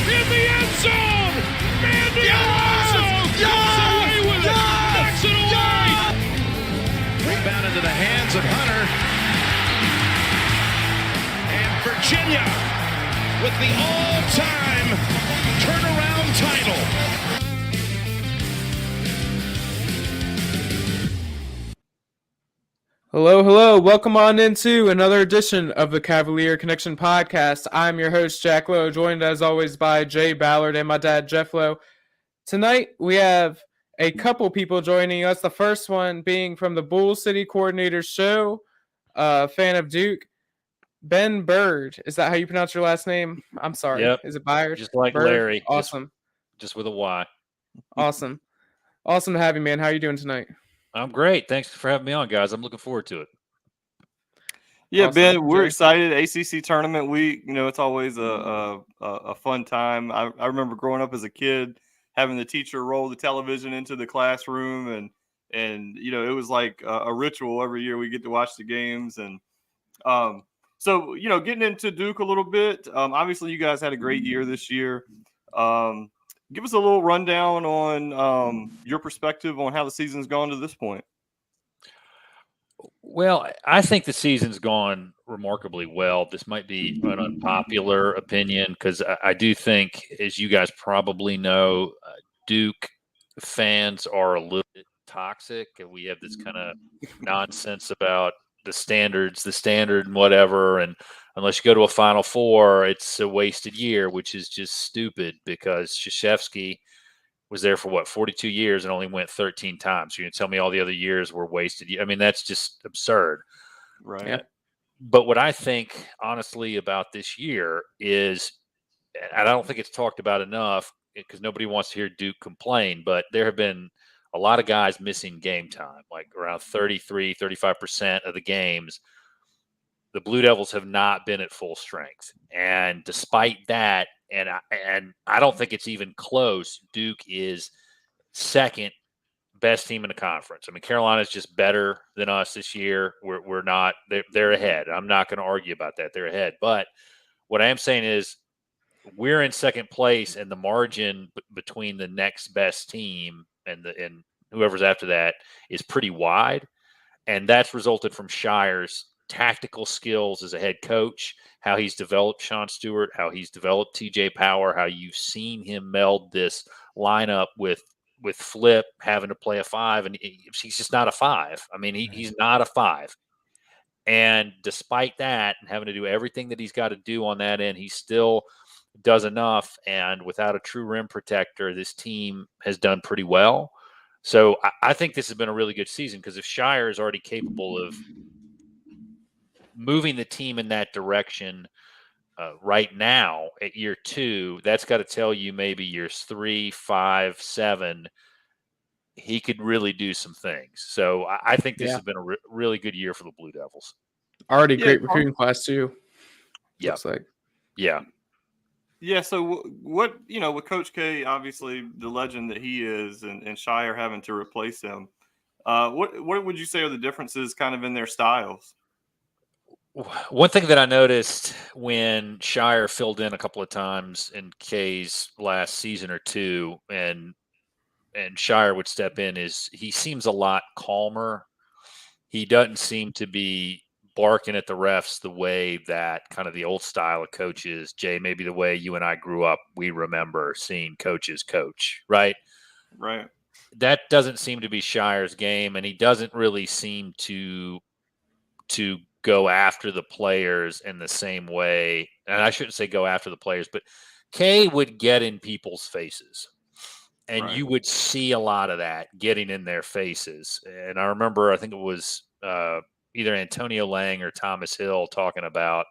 in the end zone. Mandy Alonso comes away with it. Knocks it away. Rebound into the hands of Hunter. And Virginia with the all-time turnaround title. Hello, hello. Welcome on into another edition of the Cavalier Connection podcast. I'm your host, Jack Lowe, joined as always by Jay Ballard and my dad, Jeff Lowe. Tonight, we have a couple people joining us. The first one being from the Bull City Coordinators Show, fan of Duke, Ben Bird. Is that how you pronounce your last name? I'm sorry. Yep. Is it Byard? Just like Bird? Larry. Awesome. Just with a Y. Awesome. Awesome to have you, man. How are you doing tonight? I'm great. Thanks for having me on, guys. I'm looking forward to it. Yeah, Awesome. Ben, we're Jay? excited. ACC Tournament Week, it's always a fun time. I remember growing up as a kid, having the teacher roll the television into the classroom, and it was like a ritual every year. We get to watch the games, and so getting into Duke a little bit. Obviously, you guys had a great year this year. Give us a little rundown on your perspective on how the season's gone to this point. Well, I think the season's gone remarkably well. This might be an unpopular opinion because I do think, as you guys probably know, Duke fans are a little bit toxic, and we have this kind of nonsense about the standard and whatever. And unless you go to a Final Four, it's a wasted year, which is just stupid because Krzyzewski was there for 42 years and only went 13 times. You're going to tell me all the other years were wasted? I mean, that's just absurd. Right. Yeah. But what I think, honestly, about this year is, and I don't think it's talked about enough because nobody wants to hear Duke complain, but there have been a lot of guys missing game time, like around 35% of the games. The Blue Devils have not been at full strength. And despite that, and I don't think it's even close, Duke is second best team in the conference. I mean, Carolina's just better than us this year. We're not – they're ahead. I'm not going to argue about that. They're ahead. But what I am saying is we're in second place, and the margin between the next best team and whoever's after that is pretty wide. And that's resulted from Shire's tactical skills as a head coach, how he's developed Sean Stewart, how he's developed TJ Power, how you've seen him meld this lineup with Flip having to play a five, and he's just not a five. I mean, he's not a five. And despite that, and having to do everything that he's got to do on that end, he still does enough. And without a true rim protector, this team has done pretty well. So I think this has been a really good season because if Shire is already capable of moving the team in that direction right now at year 2, that's got to tell you maybe years 3, 5, 7, he could really do some things. So I think this has been a really good year for the Blue Devils. Already great recruiting class too. Yeah. Looks like. Yeah. Yeah, so what with Coach K, obviously the legend that he is, and Shire having to replace him, what would you say are the differences kind of in their styles? One thing that I noticed when Shire filled in a couple of times in K's last season or two, and Shire would step in, is he seems a lot calmer. He doesn't seem to be barking at the refs the way that kind of the old style of coaches, Jay, maybe the way you and I grew up, we remember seeing coaches coach, right? Right. That doesn't seem to be Shire's game, and he doesn't really seem to go after the players in the same way. And I shouldn't say go after the players, but K would get in people's faces. And Right. you would see a lot of that getting in their faces. And I remember, I think it was either Antonio Lang or Thomas Hill talking about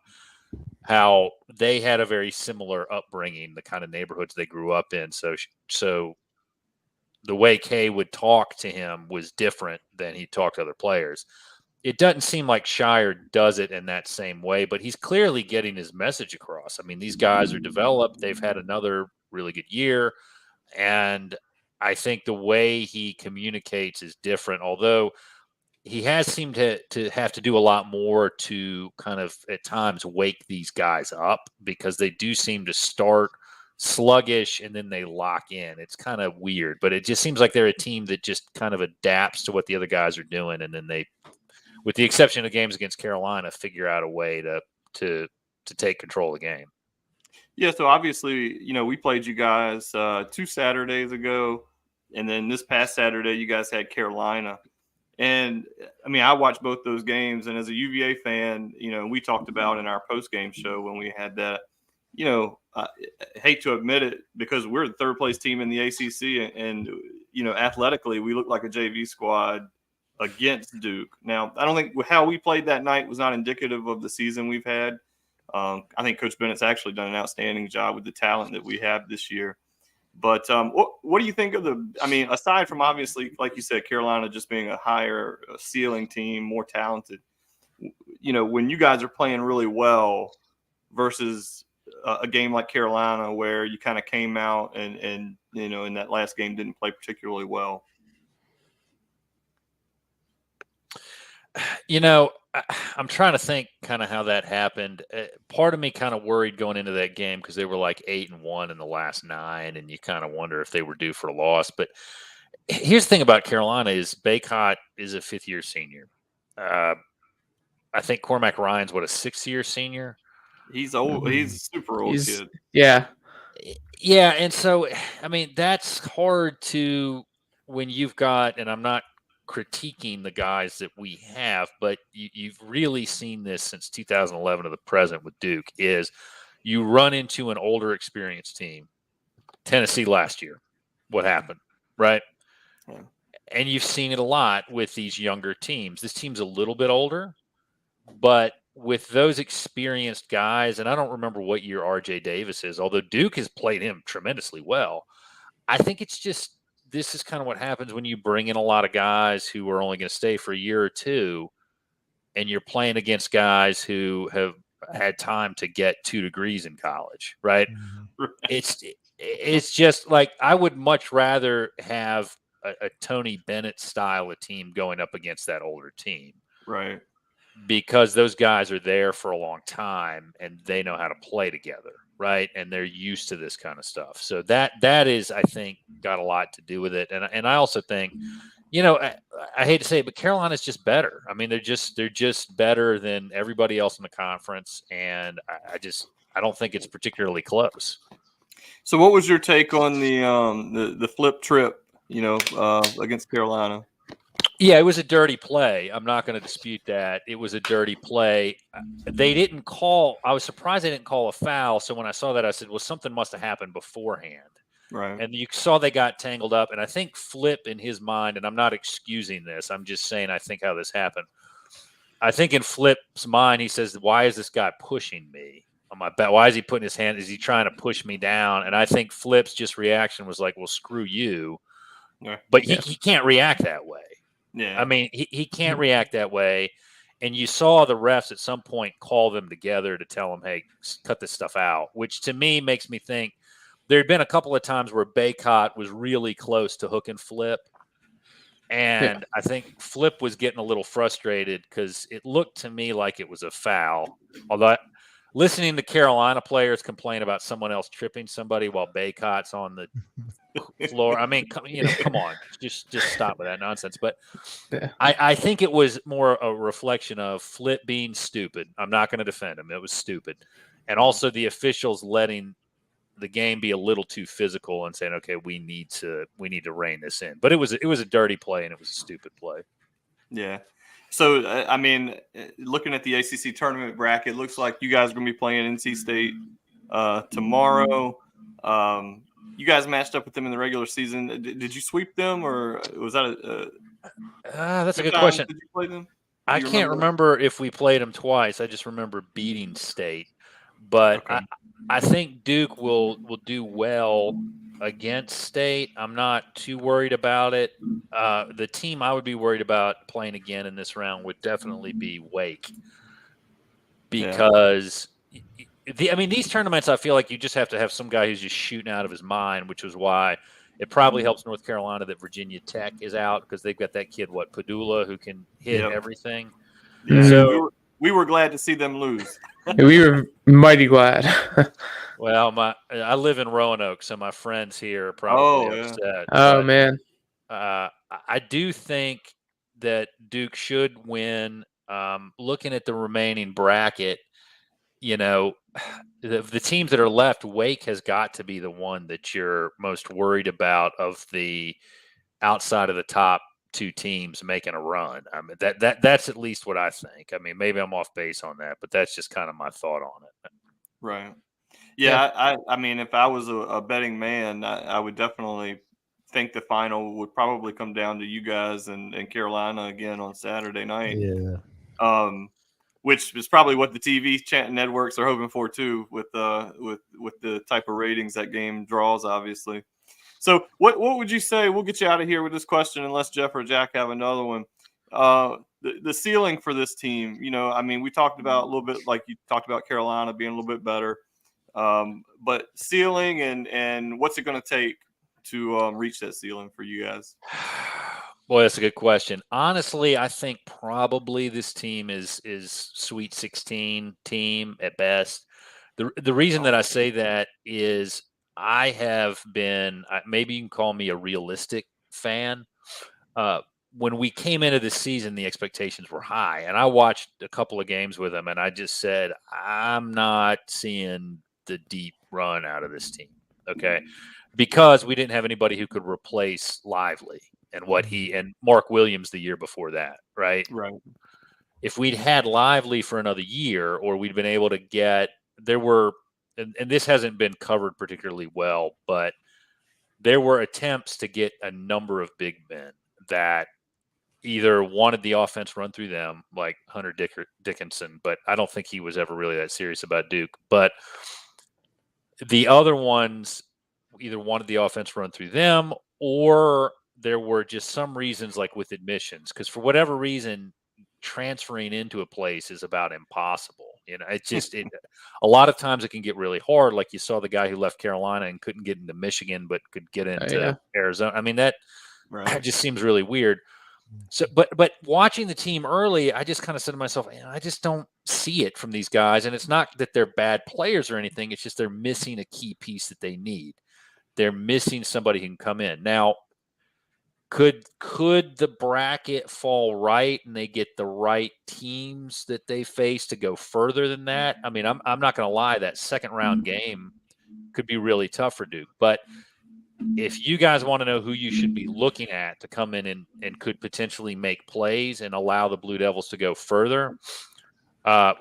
how they had a very similar upbringing, the kind of neighborhoods they grew up in. So the way K would talk to him was different than he talked to other players. It doesn't seem like Shire does it in that same way, but he's clearly getting his message across. I mean, these guys are developed. They've had another really good year. And I think the way he communicates is different, although he has seemed to have to do a lot more to kind of at times wake these guys up, because they do seem to start sluggish and then they lock in. It's kind of weird, but it just seems like they're a team that just kind of adapts to what the other guys are doing, and then they, with the exception of games against Carolina, figure out a way to take control of the game. Yeah, so obviously, we played you guys 2 Saturdays ago, and then this past Saturday you guys had Carolina. And I mean, I watched both those games, and as a UVA fan, we talked about in our post-game show when we had that, I hate to admit it because we're the third place team in the ACC, and athletically we look like a JV squad against Duke. Now, I don't think how we played that night was not indicative of the season we've had. I think Coach Bennett's actually done an outstanding job with the talent that we have this year. But what do you think of aside from obviously, like you said, Carolina just being a higher ceiling team, more talented, when you guys are playing really well versus a game like Carolina where you kind of came out and in that last game didn't play particularly well? I'm trying to think kind of how that happened. Part of me kind of worried going into that game because they were like 8-1 in the last 9, and you kind of wonder if they were due for a loss. But here's the thing about Carolina is Baycott is a 5th-year senior. I think Cormac Ryan's a 6th-year senior. He's old. He's a super old kid. Yeah. Yeah, and so that's hard to when you've got, and I'm not critiquing the guys that we have, but you've really seen this since 2011 to the present with Duke, is you run into an older experienced team. Tennessee last year, what happened, right? Yeah. And you've seen it a lot with these younger teams. This team's a little bit older, but with those experienced guys, and I don't remember what year RJ Davis is, although Duke has played him tremendously well. I think it's just, this is kind of what happens when you bring in a lot of guys who are only going to stay for a year or two, and you're playing against guys who have had time to get 2 degrees in college, right? Mm-hmm. It's just like, I would much rather have a Tony Bennett style of team going up against that older team. Right. Because those guys are there for a long time and they know how to play together, right? And they're used to this kind of stuff. So that is, I think, got a lot to do with it. And I also think, I hate to say it, but Carolina's just better. I mean, they're just better than everybody else in the conference, and I don't think it's particularly close. So, what was your take on the flip trip, against Carolina? Yeah, it was a dirty play. I'm not going to dispute that. It was a dirty play. They didn't call. I was surprised they didn't call a foul. So when I saw that, I said, well, something must have happened beforehand. Right. And you saw they got tangled up. And I think Flip, in his mind, and I'm not excusing this, I'm just saying I think how this happened. I think in Flip's mind, he says, why is this guy pushing me on my back? Why is he putting his hand? Is he trying to push me down? And I think Flip's just reaction was like, well, screw you. Yeah. But he can't react that way. Yeah. I mean, he can't react that way. And you saw the refs at some point call them together to tell them, hey, cut this stuff out, which to me makes me think there had been a couple of times where Baycott was really close to hook and Flip. And I think Flip was getting a little frustrated because it looked to me like it was a foul. Although listening to Carolina players complain about someone else tripping somebody while Baycott's on the floor. I mean, come on, just stop with that nonsense. But I think it was more a reflection of Flip being stupid. I'm not going to defend him. It was stupid. And also the officials letting the game be a little too physical and saying, okay, we need to rein this in. But it was a dirty play and it was a stupid play. Yeah. So, I mean, looking at the ACC tournament bracket, it looks like you guys are going to be playing NC State tomorrow. You guys matched up with them in the regular season. Did you sweep them, or was that that's a good question. Did you play them? I can't remember if we played them twice. I just remember beating State. But okay. I think Duke will do well against State. I'm not too worried about it. The team I would be worried about playing again in this round would definitely be Wake. Because these tournaments, I feel like you just have to have some guy who's just shooting out of his mind, which was why it probably helps North Carolina that Virginia Tech is out because they've got that kid, Padula, who can hit everything. Yeah. So we were glad to see them lose. We were mighty glad. Well, I live in Roanoke, so my friends here are probably upset. Oh, but, man. I do think that Duke should win. Looking at the remaining bracket, the teams that are left, Wake has got to be the one that you're most worried about of the outside of the top two teams making a run. I mean, that's at least what I think. I mean, maybe I'm off base on that, but that's just kind of my thought on it. Right. Yeah. I mean, if I was a betting man, I would definitely think the final would probably come down to you guys and Carolina again on Saturday night. Yeah. Which is probably what the TV networks are hoping for too, with the type of ratings that game draws, obviously. So what would you say? We'll get you out of here with this question, unless Jeff or Jack have another one. The ceiling for this team, I mean, we talked about a little bit, like you talked about Carolina being a little bit better, but ceiling and what's it going to take to reach that ceiling for you guys? Boy, that's a good question. Honestly, I think probably this team is Sweet 16 team at best. The reason that I say that is I have been, maybe you can call me a realistic fan. When we came into the season, the expectations were high, and I watched a couple of games with them, and I just said, I'm not seeing the deep run out of this team, okay? Because we didn't have anybody who could replace Lively and Mark Williams the year before that, right? Right. If we'd had Lively for another year, or we'd been able to get, and this hasn't been covered particularly well, but there were attempts to get a number of big men that either wanted the offense run through them, like Hunter Dickinson, but I don't think he was ever really that serious about Duke. But the other ones either wanted the offense run through them, or there were just some reasons, like with admissions, because for whatever reason, transferring into a place is about impossible. It's just a lot of times it can get really hard. Like you saw the guy who left Carolina and couldn't get into Michigan, but could get into Arizona. I mean, that just seems really weird. So, but watching the team early, I just kind of said to myself, I just don't see it from these guys. And it's not that they're bad players or anything. It's just they're missing a key piece that they need. They're missing somebody who can come in. Now, could the bracket fall right and they get the right teams that they face to go further than that? I mean, I'm not going to lie, that second round game could be really tough for Duke. But if you guys want to know who you should be looking at to come in and could potentially make plays and allow the Blue Devils to go further,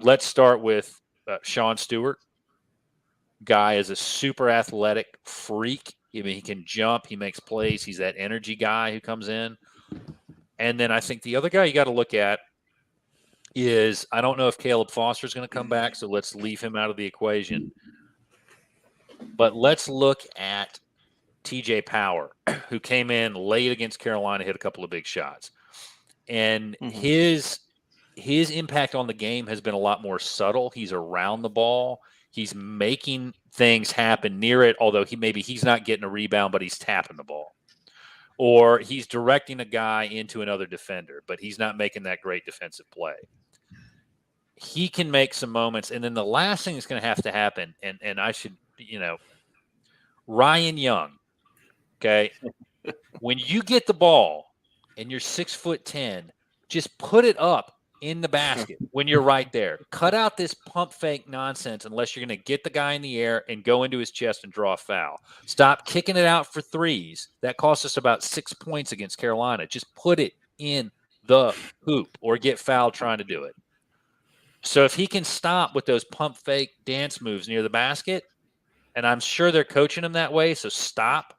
let's start with Sean Stewart. Guy is a super athletic freak. I mean, he can jump. He makes plays. He's that energy guy who comes in. And then I think the other guy you got to look at is, I don't know if Caleb Foster is going to come back, so let's leave him out of the equation. But let's look at TJ Power, who came in late against Carolina, hit a couple of big shots. And his impact on the game has been a lot more subtle. He's around the ball. He's making things happen near it, although he's not getting a rebound, but he's tapping the ball. Or he's directing a guy into another defender, but he's not making that great defensive play. He can make some moments. And then the last thing that's going to have to happen, and I should, Ryan Young, okay? When you get the ball and you're 6'10", just put it up in the basket when you're right there. Cut out this pump fake nonsense unless you're going to get the guy in the air and go into his chest and draw a foul. Stop kicking it out for threes. That cost us about 6 points against Carolina. Just put it in the hoop or get fouled trying to do it. So if he can stop with those pump fake dance moves near the basket, and I'm sure they're coaching him that way, so stop,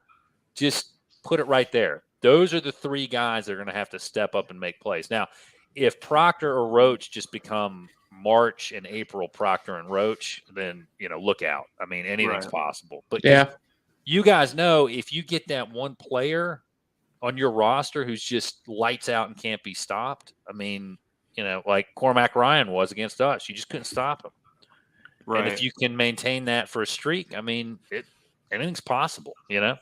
just put it right there. Those are the three guys that are going to have to step up and make plays. Now, if Proctor or Roach just become March and April Proctor and Roach, then, look out. I mean, anything's possible. But you guys know, if you get that one player on your roster who's just lights out and can't be stopped, I mean, like Cormac Ryan was against us. You just couldn't stop him. Right. And if you can maintain that for a streak, I mean, anything's possible, Yeah,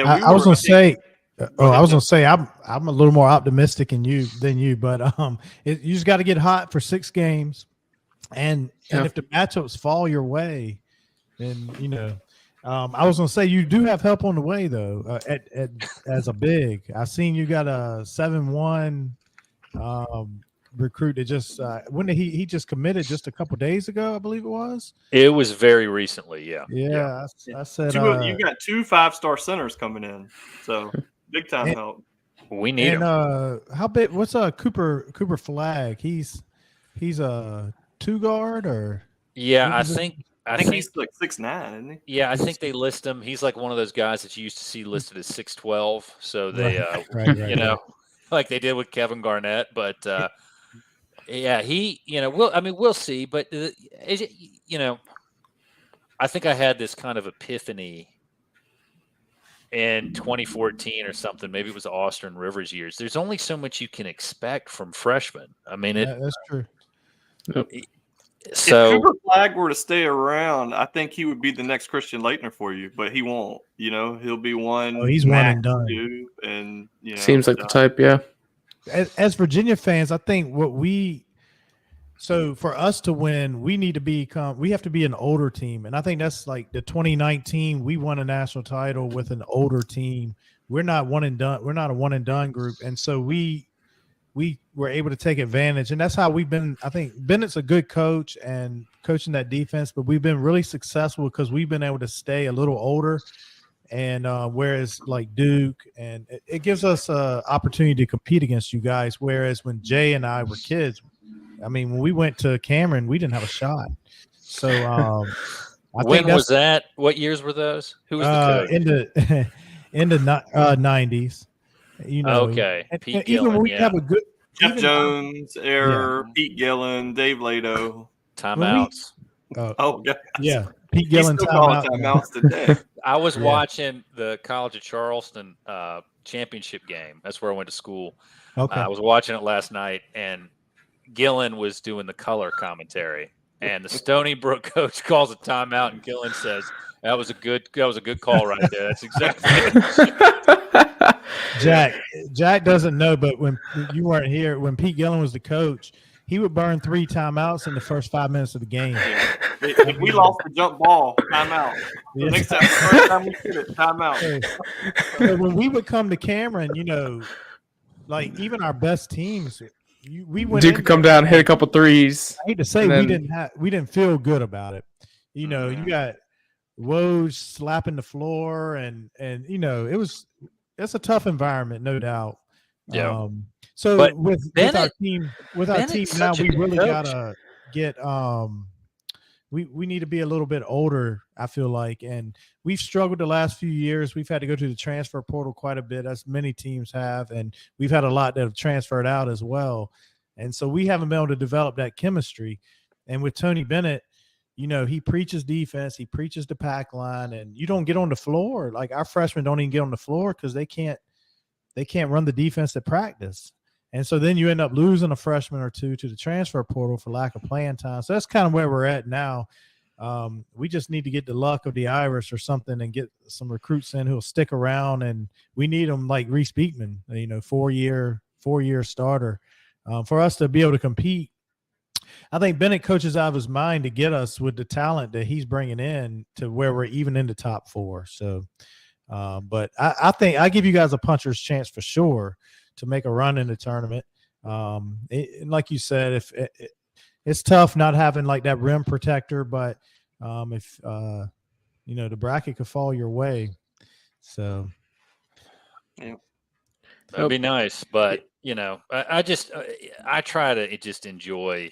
I was going to say, I was gonna say I'm a little more optimistic than you, but you just got to get hot for 6 games, and if the matchups fall your way, then I was gonna say you do have help on the way though. As a big, I seen you got a 7-1 recruit that just when did he just committed just a couple days ago, I believe it was. It was very recently, yeah. I said you've got 2 5-star centers coming in, so big time help. We need him. How big? What's Cooper Flag? He's a 2 guard or I think he's like 6'9", isn't he? Yeah, I think they list him. He's like one of those guys that you used to see listed as 6'12". So they, right. like they did with Kevin Garnett. But he, we'll see. But I think I had this kind of epiphany in 2014 or something. Maybe it was the Austin Rivers years. There's only so much you can expect from freshmen. I mean, that's true. Yep. So if Cooper Flag were to stay around, I think he would be the next Christian Laettner for you, but he won't. He'll be one. Oh, he's one and done. And seems like the type, yeah. As Virginia fans, I think so for us to win, we have to be an older team, and I think that's like the 2019. We won a national title with an older team. We're not one and done. We're not a one and done group, and so we were able to take advantage, and that's how we've been. I think Bennett's a good coach and coaching that defense, but we've been really successful because we've been able to stay a little older, and whereas like Duke, and it gives us an opportunity to compete against you guys. Whereas when Jay and I were kids, I mean, when we went to Cameron, we didn't have a shot. So when was that? What years were those? Who was the coach? In the 90s. Okay. Pete even Gillen, when we have a good Jeff Jones, Pete Gillen, Dave Lato. Timeouts. Yeah. Pete Gillen timeouts today. I was watching the College of Charleston championship game. That's where I went to school. Okay. I was watching it last night, and Gillen was doing the color commentary. And the Stony Brook coach calls a timeout, and Gillen says, That was a good call right there. That's exactly it. Jack doesn't know, but when you weren't here, when Pete Gillen was the coach, he would burn 3 timeouts in the first 5 minutes of the game. If we lost the jump ball, timeout. The next time, the first time we hit it, timeout. So when we would come to Cameron, like even our best teams, we went. Duke could come down, hit a couple threes. I hate to say we didn't feel good about it. You got Woj slapping the floor, and it's a tough environment, no doubt. Yeah. So with our team now, we really gotta get we need to be a little bit older, I feel like, and we've struggled the last few years. We've had to go to the transfer portal quite a bit, as many teams have, and we've had a lot that have transferred out as well. And so we haven't been able to develop that chemistry. And with Tony Bennett, he preaches defense, he preaches the pack line, and you don't get on the floor. Like our freshmen don't even get on the floor because they can't run the defense at practice. And so then you end up losing a freshman or two to the transfer portal for lack of playing time. So that's kind of where we're at now. We just need to get the luck of the Irish or something and get some recruits in who'll stick around. And we need them like Reese Beekman, 4-year starter, for us to be able to compete. I think Bennett coaches out of his mind to get us with the talent that he's bringing in to where we're even in the top 4. So, but I think I give you guys a puncher's chance for sure to make a run in the tournament. Like you said, it's tough not having like that rim protector, but if the bracket could fall your way. So yeah, that'd be nice. But I try to just enjoy.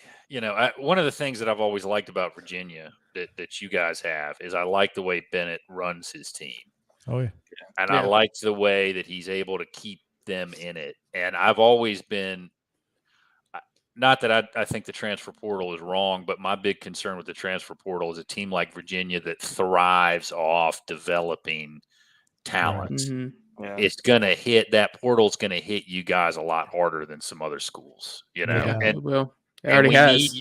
One of the things that I've always liked about Virginia that you guys have is I like the way Bennett runs his team. Oh yeah, and I like the way that he's able to keep them in it. And I've always been, not that I think the transfer portal is wrong, but my big concern with the transfer portal is a team like Virginia that thrives off developing talent. Mm-hmm. Yeah. It's going to hit, that portal's going to hit you guys a lot harder than some other schools, Yeah, it will. It already has.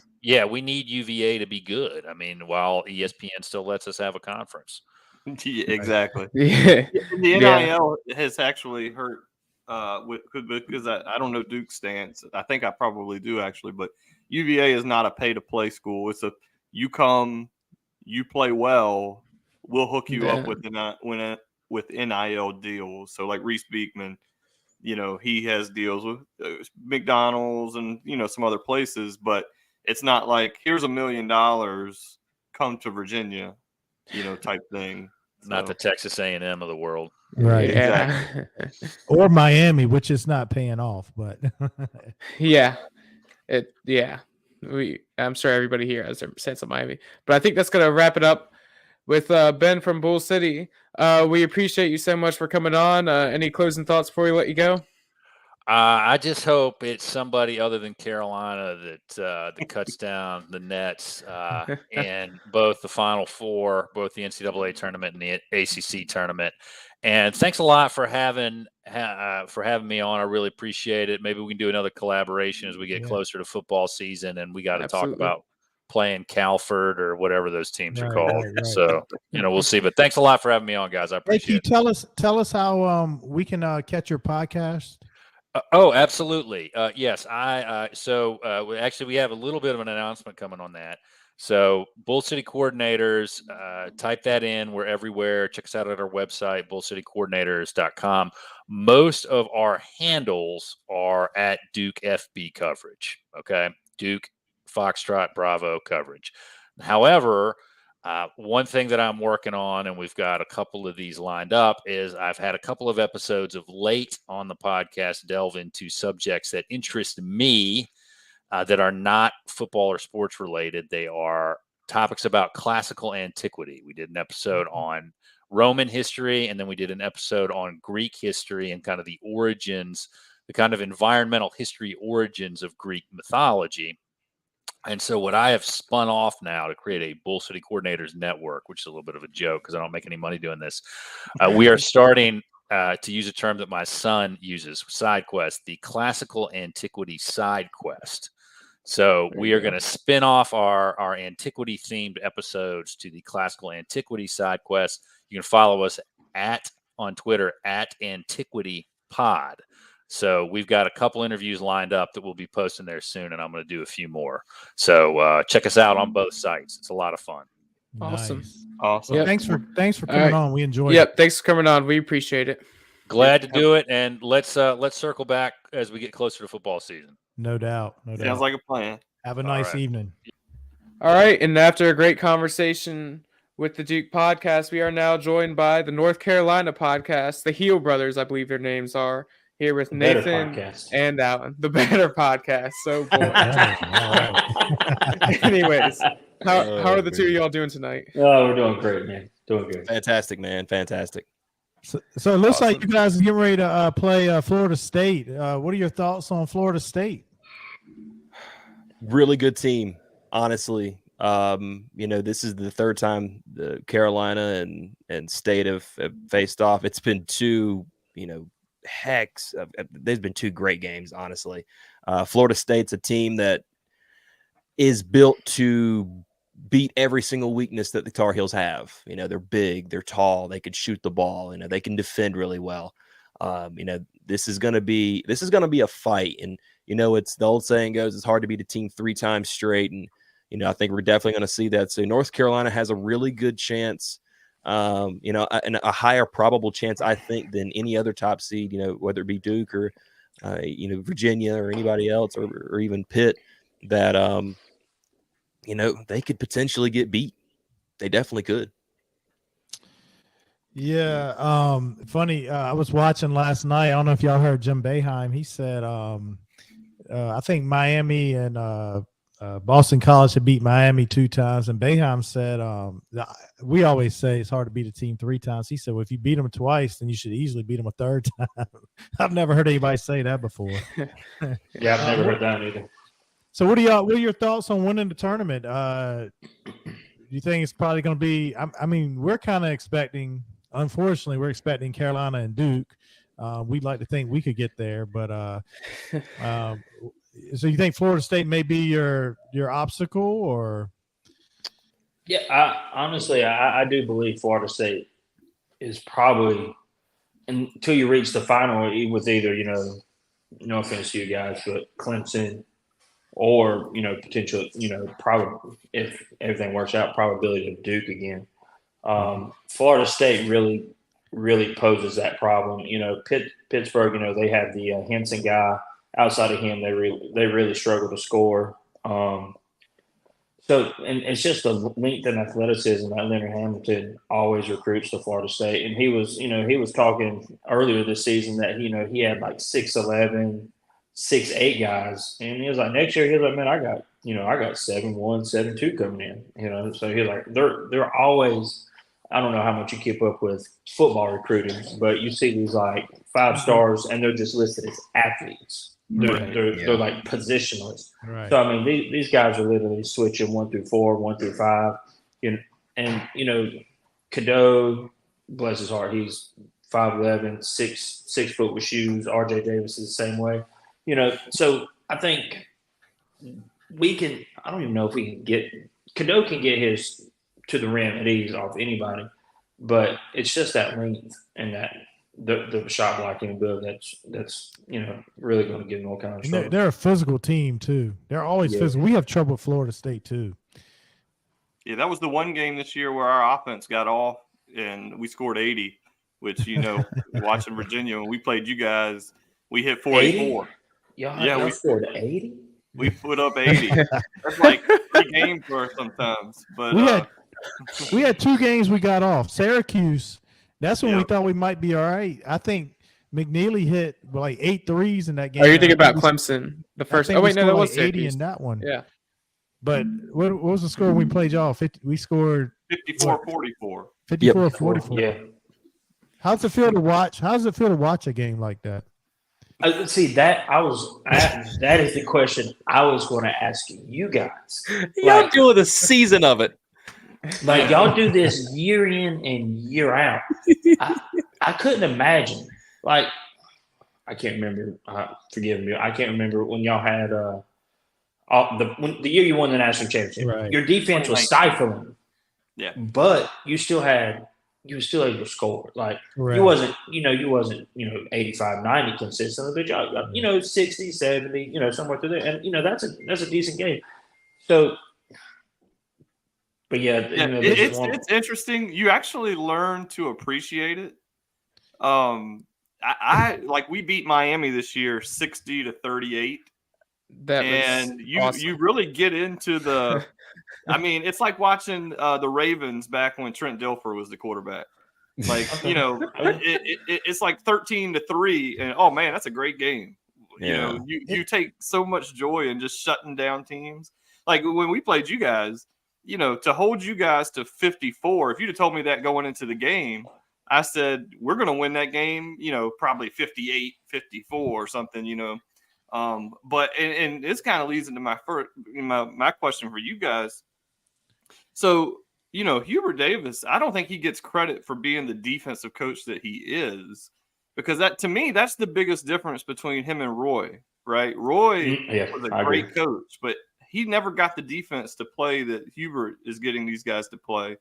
We need UVA to be good. I mean, while ESPN still lets us have a conference. Yeah, exactly. Yeah. And the NIL has actually hurt because I don't know Duke's stance. I think I probably do actually, but UVA is not a pay-to-play school. It's a you come, you play well, we'll hook you up with NIL deals. So like Reese Beekman, he has deals with McDonald's and some other places, but it's not like here's $1 million, come to Virginia, type thing. Not the Texas A&M of the world. Right. Yeah. Exactly. Or Miami, which is not paying off, but Yeah. I'm sure everybody here has their sense of Miami. But I think that's gonna wrap it up with Ben from Bull City. We appreciate you so much for coming on. Any closing thoughts before we let you go? I just hope it's somebody other than Carolina that cuts down the nets in both the Final Four, both the NCAA tournament and the ACC tournament. And thanks a lot for having me on. I really appreciate it. Maybe we can do another collaboration as we get closer to football season, and we got to talk about playing Calford or whatever those teams are called. Right. So we'll see. But thanks a lot for having me on, guys. I appreciate it. Tell us how we can catch your podcast. Oh, absolutely. Yes. Actually, we have a little bit of an announcement coming on that. So Bull City Coordinators, type that in. We're everywhere. Check us out at our website, bullcitycoordinators.com. Most of our handles are at Duke FB coverage. Okay. Duke Foxtrot Bravo coverage. However, one thing that I'm working on, and we've got a couple of these lined up, is I've had a couple of episodes of late on the podcast delve into subjects that interest me that are not football or sports related. They are topics about classical antiquity. We did an episode on Roman history, and then we did an episode on Greek history and kind of the origins, the kind of environmental history origins of Greek mythology. And so what I have spun off now to create a Bull City Coordinators Network, which is a little bit of a joke because I don't make any money doing this. We are starting to use a term that my son uses, side quest, the classical antiquity side quest. So we are going to spin off our antiquity themed episodes to the classical antiquity side quest. You can follow us on Twitter at Antiquity Pod. So we've got a couple interviews lined up that we'll be posting there soon, and I'm going to do a few more. So check us out on both sites. It's a lot of fun. Awesome. Nice. Awesome. Yep. Thanks for coming on. We enjoyed it. Yep. Thanks for coming on. We appreciate it. Glad to do it, and let's circle back as we get closer to football season. No doubt. Sounds like a plan. Have a nice evening. All right, and after a great conversation with the Duke podcast, we are now joined by the North Carolina podcast, the Heel Brothers, I believe their names are, here with Nathan and Alan, the Better Podcast. So boring. Anyways, how are the two of y'all doing tonight? Oh, we're doing great, man. Doing good. Fantastic, man. Fantastic. So it looks like you guys are getting ready to play Florida State. What are your thoughts on Florida State? Really good team, honestly. This is the third time the Carolina and State have faced off. It's been two, there's been two great games, honestly. Florida State's a team that is built to beat every single weakness that the Tar Heels have. They're big, they're tall, they can shoot the ball, they can defend really well. This is going to be a fight. And, it's the old saying goes, it's hard to beat a team 3 times straight. And, I think we're definitely going to see that. So North Carolina has a really good chance, and a higher probable chance, I think, than any other top seed, whether it be Duke or, Virginia or anybody else or even Pitt, that, they could potentially get beat. They definitely could. Yeah. Funny. I was watching last night. I don't know if y'all heard Jim Boeheim. He said, I think Miami and Boston College had beat Miami 2 times. And Boeheim said, we always say it's hard to beat a team 3 times. He said, well, if you beat them twice, then you should easily beat them a 3rd time. I've never heard anybody say that before. Yeah, I've never heard that either. So what are your thoughts on winning the tournament? Do you think it's probably going to be, we're kind of expecting, unfortunately, we're expecting Carolina and Duke. We'd like to think we could get there, but so you think Florida State may be your obstacle, or? Yeah, I do believe Florida State is probably until you reach the final, it was either, no offense to you guys, but Clemson or, potential, probably if everything works out, probability of Duke again. Florida State really poses that problem. Pittsburgh, they have the Henson guy. Outside of him, they really struggle to score. So, and it's just the length and athleticism that Leonard Hamilton always recruits to Florida State. And he was talking earlier this season that, he had like 6'11", 6'8" guys. And he was like, next year, he was like, man, I got 7'1", 7'2" coming in, So he's like, they're always, I don't know how much you keep up with football recruiting, but you see these like 5 stars and they're just listed as athletes. They're like positionless. Right. So I mean, these guys are literally switching 1 through 4, 1 through 5, and Cadeau, bless his heart, he's 5'11", 6 foot with shoes. RJ Davis is the same way. So I think we can. I don't even know if we can get Cadeau can get his to the rim at ease off anybody, but it's just that length and that. The shot blocking ability that's really going to give them all kinds of trouble. They're a physical team too. They're always physical. We have trouble with Florida State too. Yeah, that was the one game this year where our offense got off and we scored 80, which watching Virginia when we played you guys, we hit 44. We scored 80. We put up 80. That's like 3 games worth sometimes. But we had 2 games we got off. Syracuse. That's when we thought we might be all right. I think McNeely hit like 8 threes in that game. Are you thinking about Clemson? The first. Oh wait, no, that was 80 in that one. Yeah. But what was the score we played y'all? We scored 54-44. 54-44. Yeah. How's it feel to watch? How's it feel to watch a game like that? See that that is the question I was going to ask you guys. Y'all doing the season of it. Like y'all do this year in and year out. I couldn't imagine. Like I can't remember. Forgive me. I can't remember when y'all had the year you won the national championship. Right. Your defense was stifling. Yeah, but you were still able to score. Like you wasn't 85, 90 consistently, but y'all 60, 70, somewhere through there, and that's a decent game. So. But it's interesting. You actually learn to appreciate it. I like we beat Miami this year 60-38. And you really get into the. I mean, it's like watching the Ravens back when Trent Dilfer was the quarterback. Like it's like 13-3, and oh man, that's a great game. Yeah. You take so much joy in just shutting down teams. Like when we played you guys. To hold you guys to 54, if you'd have told me that going into the game, I said, we're going to win that game, probably 58, 54 or something, But and this kind of leads into my question for you guys. So, Hubert Davis, I don't think he gets credit for being the defensive coach that he is, because to me, that's the biggest difference between him and Roy, right? Roy was a great coach, but he never got the defense to play that Hubert is getting these guys to play.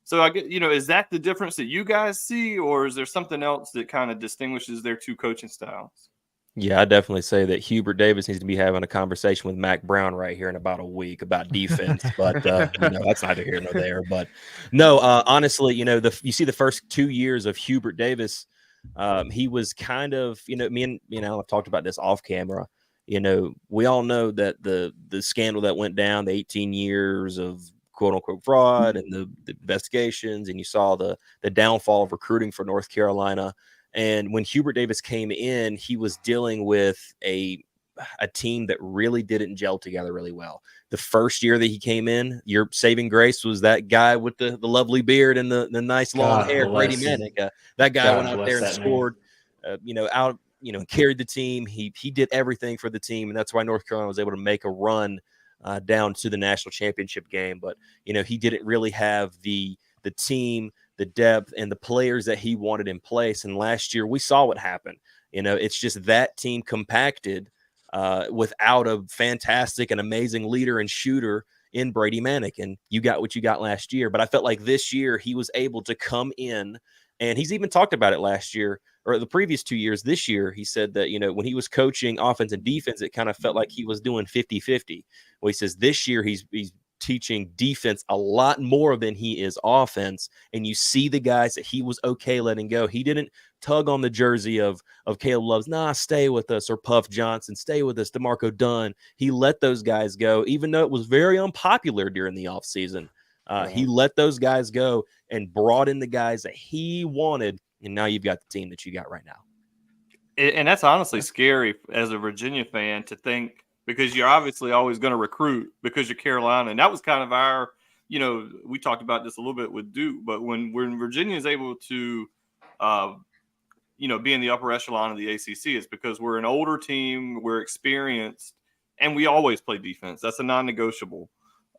So I get, is that the difference that you guys see, or is there something else that kind of distinguishes their 2 coaching styles? Yeah, I definitely say that Hubert Davis needs to be having a conversation with Mac Brown right here in about a week about defense, but that's neither here nor there. But no, honestly, you see the first 2 years of Hubert Davis, he was kind of, me and I've talked about this off camera. We all know that the scandal that went down, the 18 years of quote unquote fraud and the investigations, and you saw the downfall of recruiting for North Carolina. And when Hubert Davis came in, he was dealing with a team that really didn't gel together really well. The first year that he came in, your saving grace was that guy with the lovely beard and the nice long hair, Brady Manick. That guy went out there and scored, carried the team. He did everything for the team, and that's why North Carolina was able to make a run down to the national championship game. But he didn't really have the team, the depth, and the players that he wanted in place. And last year we saw what happened. It's just that team compacted without a fantastic and amazing leader and shooter in Brady Manick, and you got what you got last year. But I felt like this year he was able to come in, and he's even talked about it last year or the previous 2 years. This year, he said that, when he was coaching offense and defense, it kind of felt like he was doing 50-50. Well, he says this year he's teaching defense a lot more than he is offense, and you see the guys that he was okay letting go. He didn't tug on the jersey of Caleb Love's, stay with us, or Puff Johnson, stay with us, DeMarco Dunn. He let those guys go, even though it was very unpopular during the offseason. He let those guys go and brought in the guys that he wanted, and now you've got the team that you got right now. And that's honestly scary as a Virginia fan to think, because you're obviously always going to recruit because you're Carolina. And that was kind of our, we talked about this a little bit with Duke, but when Virginia is able to, be in the upper echelon of the ACC, it's because we're an older team, we're experienced, and we always play defense. That's a non-negotiable.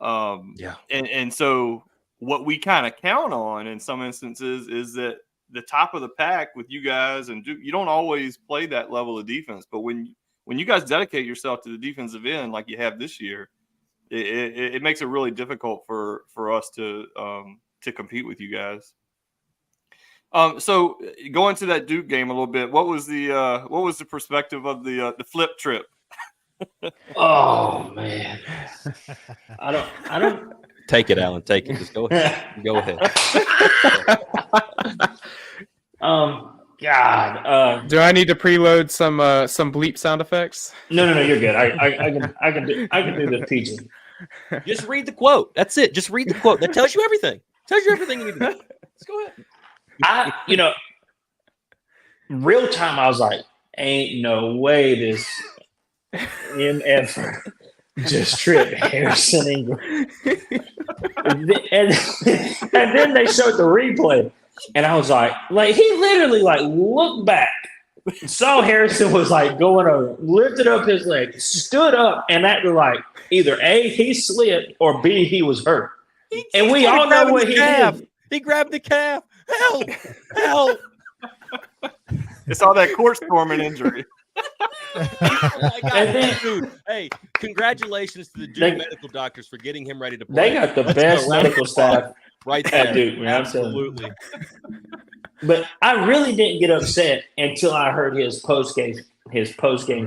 And so what we kind of count on in some instances is that the top of the pack with you guys and Duke, you don't always play that level of defense, but when you guys dedicate yourself to the defensive end like you have this year, it makes it really difficult for us to compete with you guys. So going to that Duke game a little bit, what was the perspective of the flip trip? Oh man, I don't take it, Alan. Take it. Just go ahead. Go ahead. God. Do I need to preload some bleep sound effects? No, you're good. I can do the PG. Just read the quote. That's it. Just read the quote. That tells you everything. Tells you everything you need to know. Let's go ahead. Real time, I was like, ain't no way this MF just tripped Harrison Ingram. and then they showed the replay. And I was like he literally looked back, saw Harrison was going over, lifted up his leg, stood up, and acted like either A, he slipped, or B, he was hurt. And we all know what he did. He grabbed the calf. Help. It's all that court storming injury. Hey, congratulations to the Duke medical doctors for getting him ready to play. They got the best medical staff right there. Duke, man. Absolutely. But I really didn't get upset until I heard his post game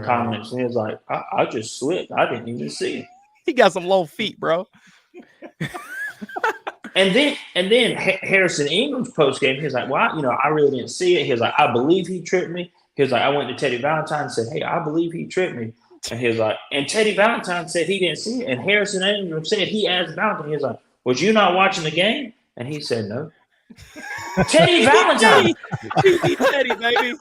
comments, and he was like, "I just slipped. I didn't even see it." He got some low feet, bro. And then Harrison Ingram's post game, he was like, "Well, I really didn't see it." He was like, "I believe he tripped me." He was like, "I went to Teddy Valentine and said, hey, I believe he tripped me." And he was like, and Teddy Valentine said he didn't see it. And Harrison Ingram said he asked Valentine. He was like, "Was you not watching the game?" And he said, "No." Teddy Valentine. Teddy, baby.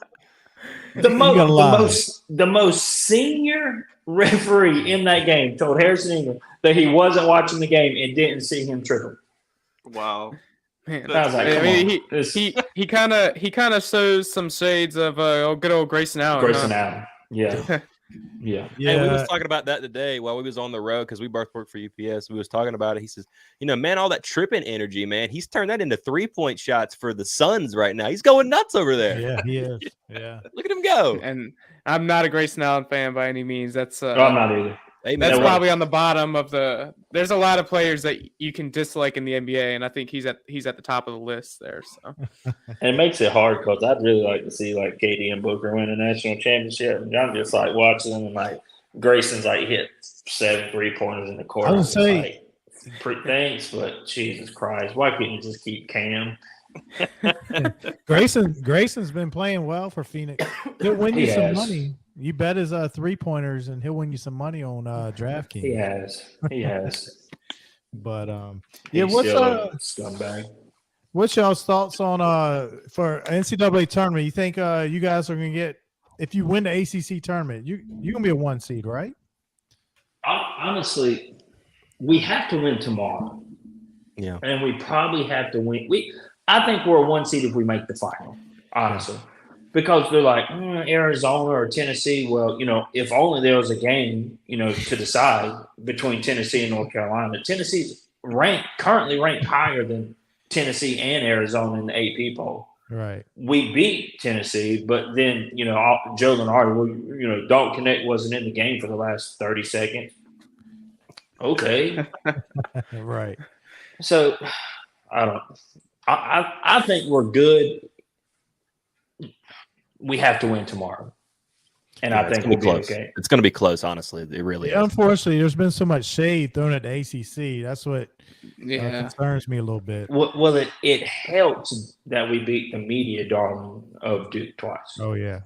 The most senior referee in that game told Harrison Ingram that he wasn't watching the game and didn't see him tripping. Wow. Man, I was like, he kind of shows some shades of good old Grayson Allen. Grayson Allen. Yeah. Yeah. Hey, we was talking about that today while we was on the road because we both work for UPS. We was talking about it. He says, man, all that tripping energy, man, he's turned that into 3-point shots for the Suns right now. He's going nuts over there. Yeah, he is. Yeah. Look at him go. And I'm not a Grayson Allen fan by any means. That's I'm not either. That's probably on the bottom of the. There's a lot of players that you can dislike in the NBA, and I think he's at the top of the list there. So, and it makes it hard because I'd really like to see KD and Booker win a national championship. And I'm just watching them and Grayson's hit 7 3-pointers in the court. I was saying, thanks, but Jesus Christ, why couldn't you just keep Cam? Grayson's been playing well for Phoenix. He'll win you some money. You bet his 3-pointers, and he'll win you some money on DraftKings. He has. But what's scumbag? What's y'all's thoughts on for NCAA tournament? You think you guys are gonna get, if you win the ACC tournament, you're gonna be a 1 seed, right? Honestly, we have to win tomorrow. Yeah, and we probably have to win. I think we're a 1 seed if we make the final. Honestly. Because they're Arizona or Tennessee. Well, if only there was a game, to decide between Tennessee and North Carolina. Tennessee's currently ranked higher than Tennessee and Arizona in the AP poll. Right. We beat Tennessee, but then, Joe Lenardi, Dalton Connect wasn't in the game for the last 30 seconds. Okay. Right. So I think we're good. We have to win tomorrow. And I think we'll be close. okay. It's going to be close, honestly. It really is. Unfortunately, there's been so much shade thrown at the ACC. That's what Yeah. concerns me a little bit. Well, it helps that we beat the media darling of Duke twice. Oh, yeah.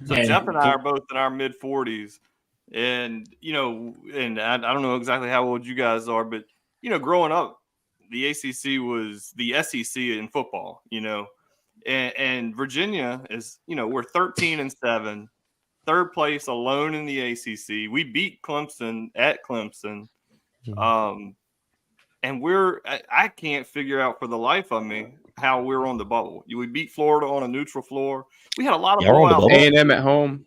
So Jeff and I are both in our mid-40s. And, and I don't know exactly how old you guys are, but, growing up, the ACC was the SEC in football, and Virginia is, we're 13-7, third place alone in the ACC. We beat Clemson at Clemson. And I can't figure out for the life of me how we're on the bubble. We beat Florida on a neutral floor. We had a lot of blowout. A&M at home.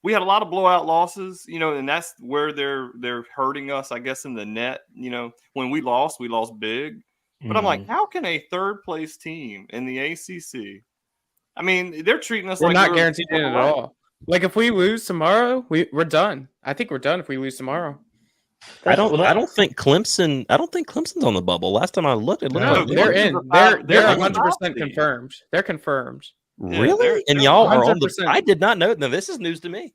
We had a lot of blowout losses, and that's where they're hurting us, I guess, in the net. When we lost big. But I'm like, how can a third place team in the ACC? I mean, they're treating us we're like not guaranteed it at all. Like if we lose tomorrow, we're done. I think we're done if we lose tomorrow. I don't think Clemson's on the bubble. Last time I looked, it looked No, like they're in. They're 100% confirmed. They're confirmed. Really? And y'all are on the. I did not know. Now this is news to me.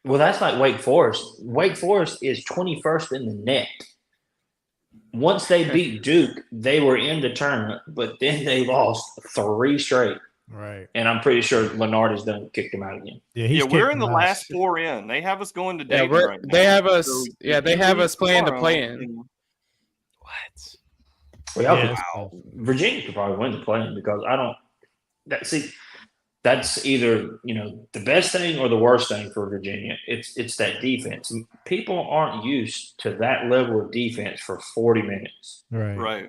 Well, that's like Wake Forest. Wake Forest is 21st in the net. Once they beat Duke, they were in the tournament, but then they lost 3 straight. Right. And I'm pretty sure Leonard has done kicked them out again. Yeah, we're in the last 4 in. They have us going to Dayton right now. They have us. So they have us playing to play in. What? Well, Virginia could probably win the play-in because I don't. That's either the best thing or the worst thing for Virginia. It's that defense. People aren't used to that level of defense for 40 minutes. Right.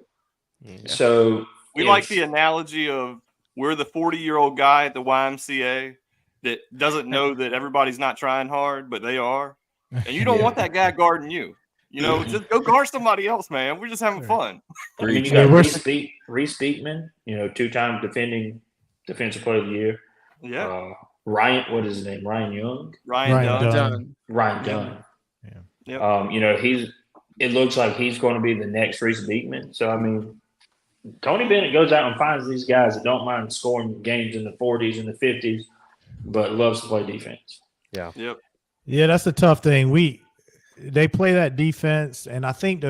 Yeah. So we like the analogy of we're the 40-year-old guy at the YMCA that doesn't know that everybody's not trying hard, but they are. And you don't want that guy guarding you. Just go guard somebody else, man. We're just having fun. I mean, you got Reese Beekman, 2-time defending defensive player of the year. Yeah. Ryan, what is his name? Ryan Young? Ryan Dunn. Ryan Dunn. Yeah. Yep. It looks like he's going to be the next Reese Beekman. So, I mean, Tony Bennett goes out and finds these guys that don't mind scoring games in the 40s and the 50s, but loves to play defense. Yeah. Yep. Yeah, that's the tough thing. They play that defense, and I think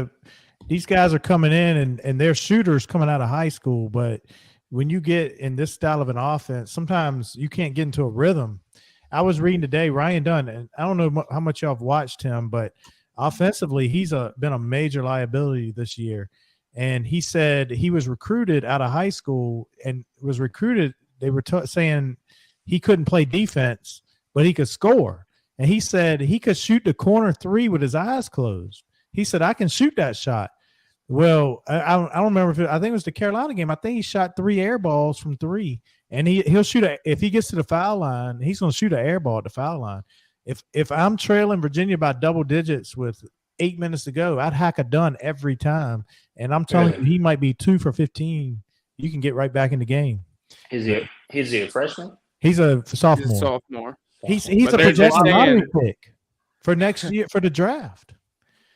these guys are coming in and they're shooters coming out of high school, but when you get in this style of an offense, sometimes you can't get into a rhythm. I was reading today, Ryan Dunn, and I don't know how much y'all have watched him, but offensively, he's been a major liability this year. And he said he was recruited out of high school and was recruited. They were saying he couldn't play defense, but he could score. And he said he could shoot the corner 3 with his eyes closed. He said, I can shoot that shot. Well, I don't remember I think it was the Carolina game. I think he shot 3 air balls from 3. And he'll shoot if he gets to the foul line, he's going to shoot an air ball at the foul line. If I'm trailing Virginia by double digits with 8 minutes to go, I'd hack a Dunn every time. And I'm telling you, he might be 2 for 15. You can get right back in the game. Is he a freshman? He's a sophomore. He's a sophomore. He's a projected lottery pick for next year for the draft.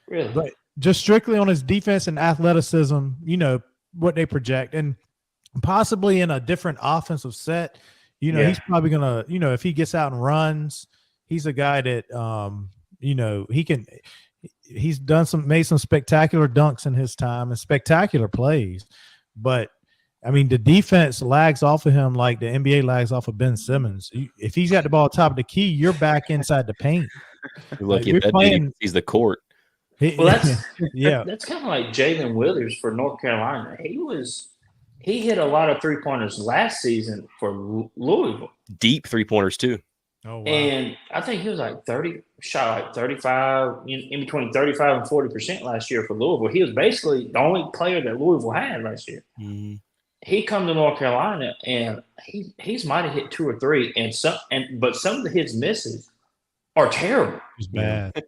Really? But just strictly on his defense and athleticism, what they project. And possibly in a different offensive set, he's probably going to, if he gets out and runs, he's a guy that, he's made some spectacular dunks in his time and spectacular plays. But, I mean, the defense lags off of him like the NBA lags off of Ben Simmons. If he's got the ball top of the key, you're back inside the paint. You're lucky if that he's the court. Well, that's kind of like Jalen Withers for North Carolina. He hit a lot of 3-pointers last season for Louisville. Deep 3-pointers too. Oh, wow. And I think he was shot like 35, in between 35 and 40% last year for Louisville. He was basically the only player that Louisville had last year. Mm-hmm. He come to North Carolina and he's might have hit 2 or 3, but some of his misses are terrible. It's bad.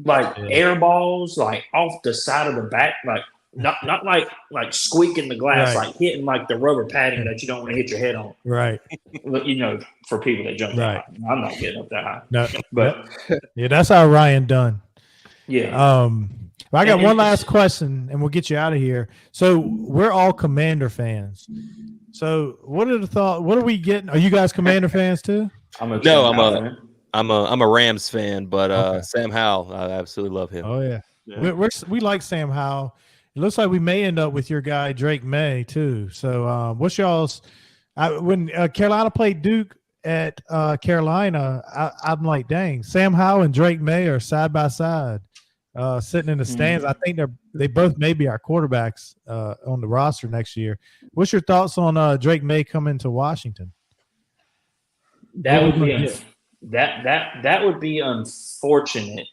Like air balls, like off the side of the back, like not like squeaking the glass, right. Like hitting like the rubber padding that you don't want to hit your head on. Right. For people that jump that high. I'm not getting up that high. No, but yeah, that's how Ryan Dunn. Yeah. I got one last question, and we'll get you out of here. So we're all Commander fans. So what are the thought? What are we getting? Are you guys Commander fans too? I'm a I'm a Rams fan, but Okay. Sam Howell, I absolutely love him. Oh yeah. We like Sam Howell. It looks like we may end up with your guy Drake May too. So what's y'all's? When Carolina played Duke at Carolina, I'm like, dang, Sam Howell and Drake May are side by side, sitting in the stands. I think they both may be our quarterbacks on the roster next year. What's your thoughts on Drake May coming to Washington? That would be unfortunate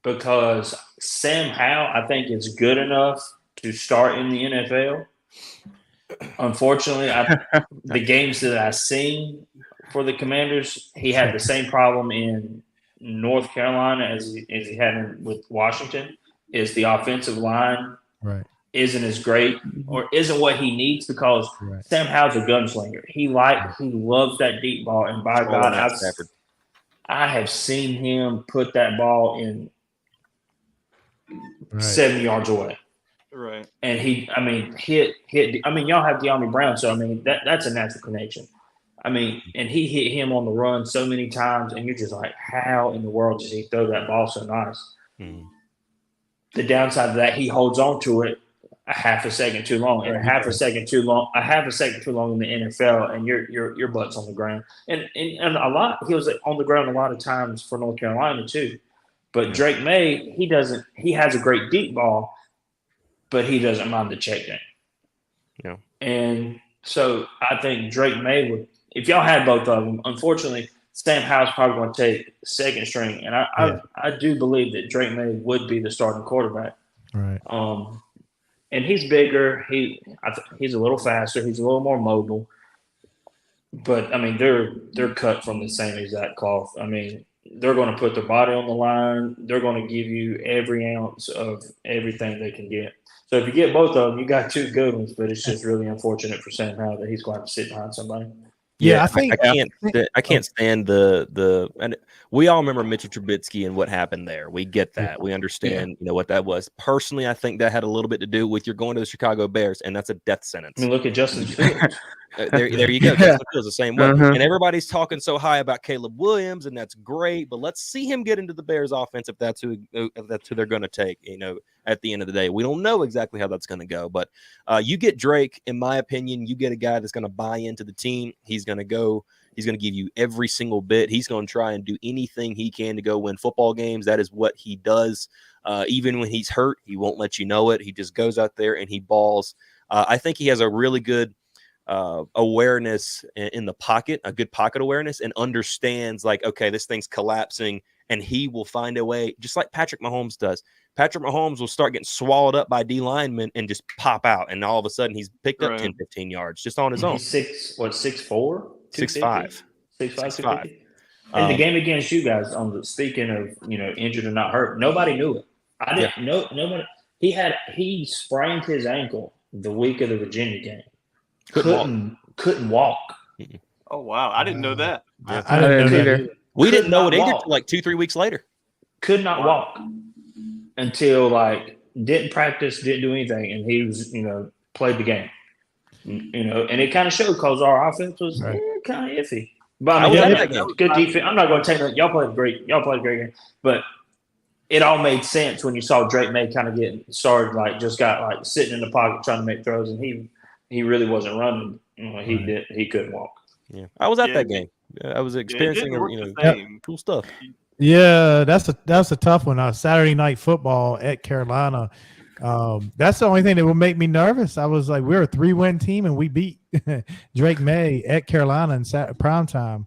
because Sam Howell, I think, is good enough to start in the NFL. Unfortunately, the games that I've seen for the Commanders, he had the same problem in North Carolina as he had with Washington. Is the offensive line isn't as great or isn't what he needs because Sam Howell's a gunslinger. He loves that deep ball, and by God, I have seen him put that ball in 7 yards away. Right. And hit. Y'all have De'Ami Brown, so that's a natural connection. And he hit him on the run so many times, and you're just like, how in the world does he throw that ball so nice? The downside of that, he holds on to it a half a second too long, and a half a second too long in the NFL, and your butt's on the ground. And a lot, he was on the ground a lot of times for North Carolina too. But Drake May, he has a great deep ball, but he doesn't mind the check down. Yeah. And so I think Drake May would, if y'all had both of them, unfortunately, Sam Howell's probably going to take second string. And I do believe that Drake May would be the starting quarterback. Right. And he's bigger. He's a little faster. He's a little more mobile. But, they're cut from the same exact cloth. They're going to put their body on the line. They're going to give you every ounce of everything they can get. So if you get both of them, you got two good ones, but it's just really unfortunate for Sam Howell that he's going to have to sit behind somebody. Yeah, I can't stand the and we all remember Mitchell Trubisky and what happened there. We get that. We understand, what that was. Personally, I think that had a little bit to do with you're going to the Chicago Bears, and that's a death sentence. Look at Justin Fields. There you go. Justin Fields the same way. And everybody's talking so high about Caleb Williams, and that's great. But let's see him get into the Bears offense if that's who they're going to take. At the end of the day, we don't know exactly how that's going to go. But you get Drake, in my opinion, you get a guy that's going to buy into the team. He's going to go. He's going to give you every single bit. He's going to try and do anything he can to go win football games. That is what he does. Even when he's hurt, he won't let you know it. He just goes out there and he balls. I think he has a really good awareness in the pocket, a good pocket awareness, and understands okay, this thing's collapsing, and he will find a way, just like Patrick Mahomes does. Patrick Mahomes will start getting swallowed up by D linemen and just pop out, and all of a sudden he's picked up 10, 15 yards just on his own. He's 6'4", 6'5". 6'5". And the game against you guys, speaking of injured or not hurt, nobody knew it. I didn't know. Nobody. He sprained his ankle the week of the Virginia game. Couldn't walk. Oh wow, I didn't know that. I didn't know that. We didn't know it either till 2-3 weeks later. Could not walk until didn't practice, didn't do anything, and he was played the game. And it kind of showed because our offense was kind of iffy. But good defense. I'm not going to take that. Y'all played great. Y'all played a great game. But it all made sense when you saw Drake May kind of getting started, just got sitting in the pocket trying to make throws, and he really wasn't running. He couldn't walk. Yeah, I was at that game. I was experiencing cool stuff. Yeah, that's a tough one. Saturday Night Football at Carolina. That's the only thing that would make me nervous. I was like, we're a 3-win team and we beat Drake May at Carolina in prime time.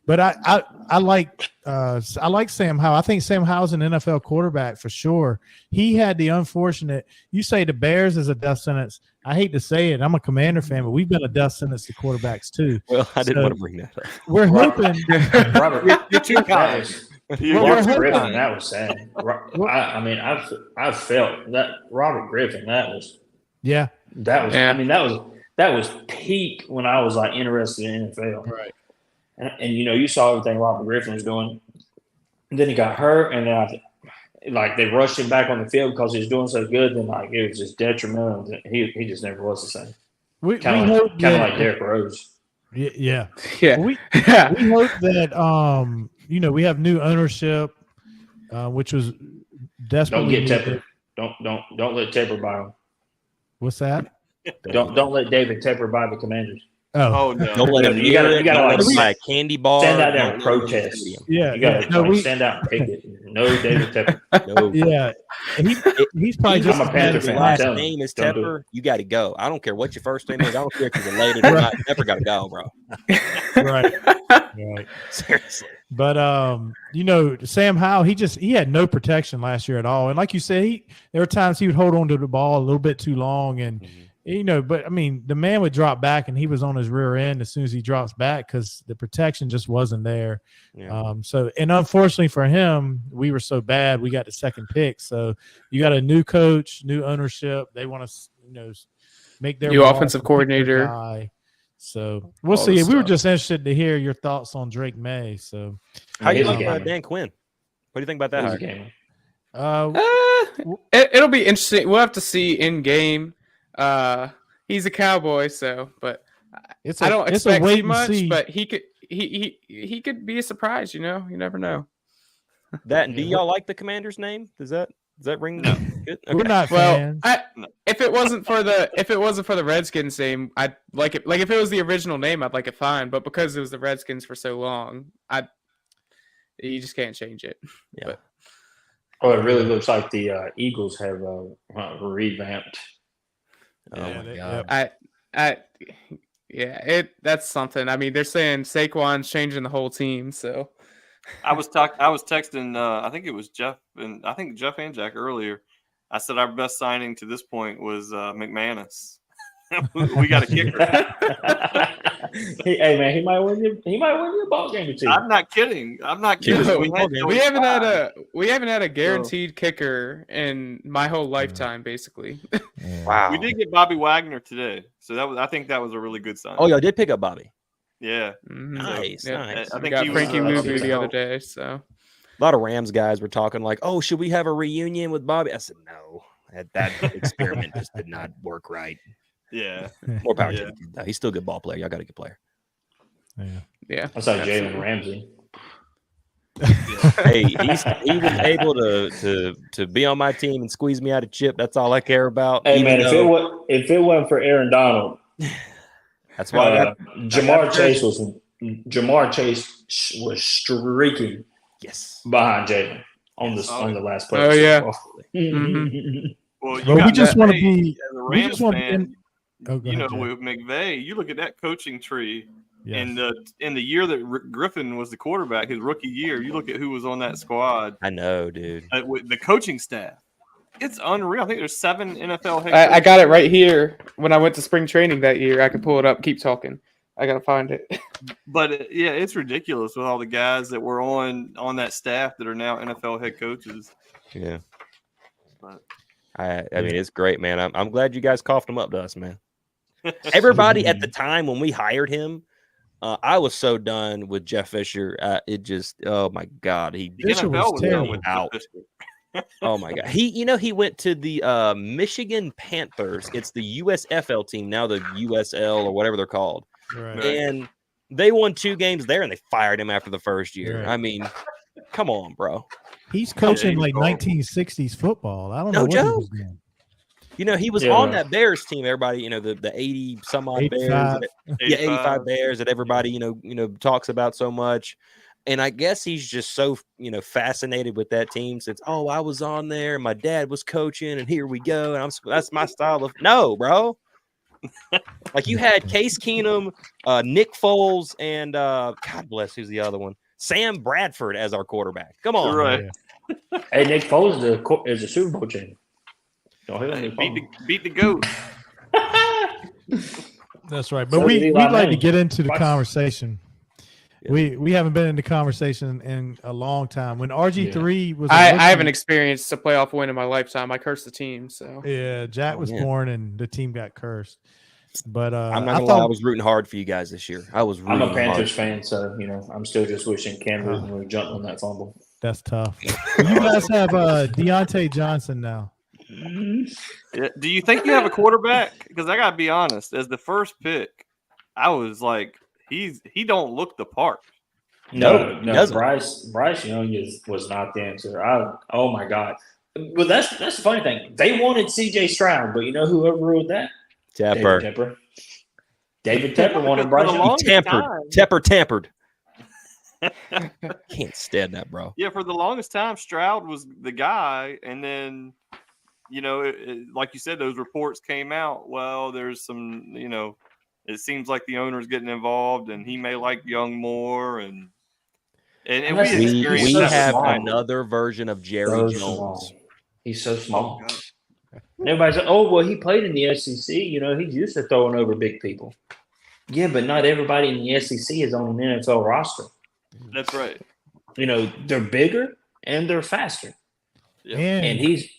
But I like Sam Howell. I think Sam Howell's an NFL quarterback for sure. He had the unfortunate. You say the Bears is a death sentence. I hate to say it. I'm a Commander fan, but we've been a death sentence to quarterbacks too. Well, I didn't want to bring that up. We're hoping. Robert, you're too kind. Robert Griffin, that was sad. I've felt that Robert Griffin. That was. That was peak when I was interested in NFL. Right. And you saw everything Robert Griffin was doing. And then he got hurt, and then they rushed him back on the field because he was doing so good. Then it was just detrimental. He just never was the same. Kind of like Derrick Rose. Yeah. Yeah. We hope that we have new ownership, which was desperately. Don't get Tepper. Don't let Tepper buy them. What's that? Don't let David Tepper buy the Commanders. Oh no! Don't let him. You gotta buy a candy bar. Stand out there and protest. Yeah, you gotta stand out and pick it. No, David Tepper. No. Yeah, he's probably just I'm a Panther fan. Last name is Tepper. You got to go. I don't care what your first name is. I don't care if you're related or not. Tepper got to go, bro. Right. Seriously. But Sam Howell, he had no protection last year at all, and like you said, there were times he would hold on to the ball a little bit too long, and but I mean, the man would drop back, and he was on his rear end as soon as he drops back because the protection just wasn't there. Yeah. And unfortunately for him, we were so bad, we got the second pick. So you got a new coach, new ownership. They want to, make their new offensive coordinator. Guy. So we'll see. We were just interested to hear your thoughts on Drake May. So how do you like Dan Quinn? What do you think about that game? It'll be interesting. We'll have to see in game. He's a Cowboy, but I don't expect too much. But he could be a surprise. You never know. That do y'all like the Commander's name? Does that ring? No. Good? We're not fans. If it wasn't for the Redskins name, I'd like it. Like if it was the original name, I'd like it fine. But because it was the Redskins for so long, you just can't change it. Yeah. It really looks like the Eagles have revamped. Oh my God. That's something. I mean, they're saying Saquon's changing the whole team. So I was texting. I think it was Jeff and Jack earlier. I said our best signing to this point was McManus. We got a kicker. Hey man, he might win you a ball game or two. I'm not kidding. We haven't had a guaranteed kicker in my whole lifetime, basically. Wow. We did get Bobby Wagner today, so I think that was a really good sign. Oh, y'all did pick up Bobby. Yeah. Nice. So, nice. I think got he Frankie was, Movie the other day. So a lot of Rams guys were talking like, "Oh, should we have a reunion with Bobby?" I said, "No, that experiment just did not work right." Yeah. More power to him. No, he's still a good ball player. Y'all got a good player. Yeah. That's like Jalen Ramsey. Hey, he was able to be on my team and squeeze me out of chip. That's all I care about. Hey man, if it wasn't for Aaron Donald, that's why Jamar Chase was streaking behind Jalen on the last play. Oh yeah. Well, we just want to be. As a Rams fan, with McVay, you look at that coaching tree. Yes. In the year that Griffin was the quarterback, his rookie year, you look at who was on that squad. I know, dude. With the coaching staff, it's unreal. I think there's 7 NFL head coaches. I got it right here. When I went to spring training that year, I could pull it up. Keep talking. I gotta find it. But it's ridiculous with all the guys that were on that staff that are now NFL head coaches. Yeah. But I mean, it's great, man. I'm glad you guys coughed him up to us, man. Everybody at the time when we hired him. I was so done with Jeff Fisher. It just, oh my God, the NFL was done with out. Oh my God, he went to the Michigan Panthers. It's the USFL team now, the USL or whatever they're called, Right. and they won 2 games there, and they fired him after the first year. Right. I mean, come on, bro. He's coaching like 1960s football. I don't know No what joke. he was doing. He was on that Bears team. Everybody, the 80 some odd 85. Bears, 85 Bears that everybody, talks about so much. And I guess he's just so, fascinated with that team since, I was on there, my dad was coaching, and here we go. And that's my style of no, bro. Like you had Case Keenum, Nick Foles, and God bless, who's the other one? Sam Bradford as our quarterback. Come on, right? Hey, Nick Foles is a Super Bowl champion. Beat the GOAT. That's right. But we'd like to get into the conversation. Yeah. We haven't been in the conversation in a long time. When RG3 was I haven't experienced a playoff win in my lifetime. I cursed the team. So yeah, Jack was born and the team got cursed. But I'm not gonna lie, I was rooting hard for you guys this year. I'm a Panthers fan, so I'm still just wishing Cam Newton would have jumped on that fumble. That's tough. You guys have Deontay Johnson now. Do you think you have a quarterback? Because I gotta be honest, as the first pick, I was like, he don't look the part. No. Bryce Young was not the answer. Oh my God. Well, that's the funny thing. They wanted C.J. Stroud, but you know who overruled that? Tepper. David Tepper wanted Bryce Young. Tampered. Can't stand that, bro. Yeah, for the longest time, Stroud was the guy, and then like you said, those reports came out. Well, there's some, it seems like the owner's getting involved, and he may like Young more, and we so have small. another version of Jerry Jones. Small. He's so small. And everybody's like, oh, well, he played in the SEC. He's used to throwing over big people. Yeah, but not everybody in the SEC is on an NFL roster. That's right. They're bigger and they're faster. Yeah. And he's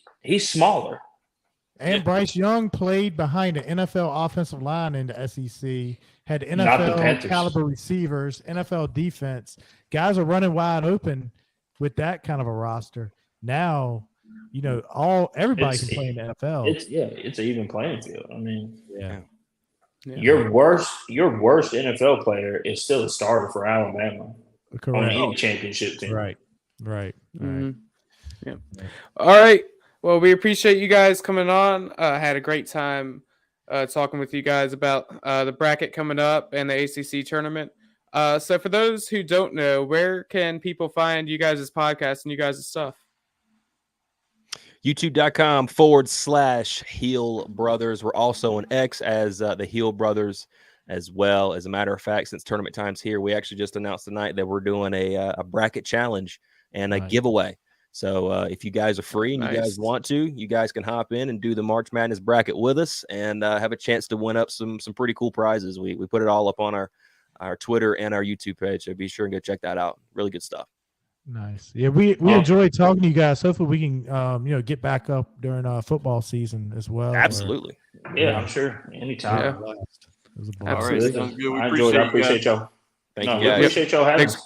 smaller. And Bryce Young played behind an NFL offensive line in the SEC, had NFL caliber receivers, NFL defense. Guys are running wide open with that kind of a roster. Now, everybody can play in the NFL. It's an even playing field. I mean, yeah. Your worst NFL player is still a starter for Alabama. Correct. On any championship team. Right. Mm-hmm. Yeah. All right. Well, we appreciate you guys coming on. Had a great time talking with you guys about the bracket coming up and the ACC tournament. So for those who don't know, where can people find you guys' podcast and you guys' stuff? YouTube.com/Heel Brothers. We're also on X as the Heel Brothers as well. As a matter of fact, since tournament time's here, we actually just announced tonight that we're doing a bracket challenge and a giveaway. So if you guys are free and you guys want to, you guys can hop in and do the March Madness bracket with us and have a chance to win up some pretty cool prizes. We put it all up on our Twitter and our YouTube page, so be sure and go check that out. Really good stuff. Nice. Yeah, we enjoyed talking to you guys. Hopefully we can get back up during football season as well. Absolutely. Yeah, I'm sure. Anytime. Yeah. It was a blast. All right, sounds good. We appreciate y'all. Thank you guys. Appreciate y'all having us.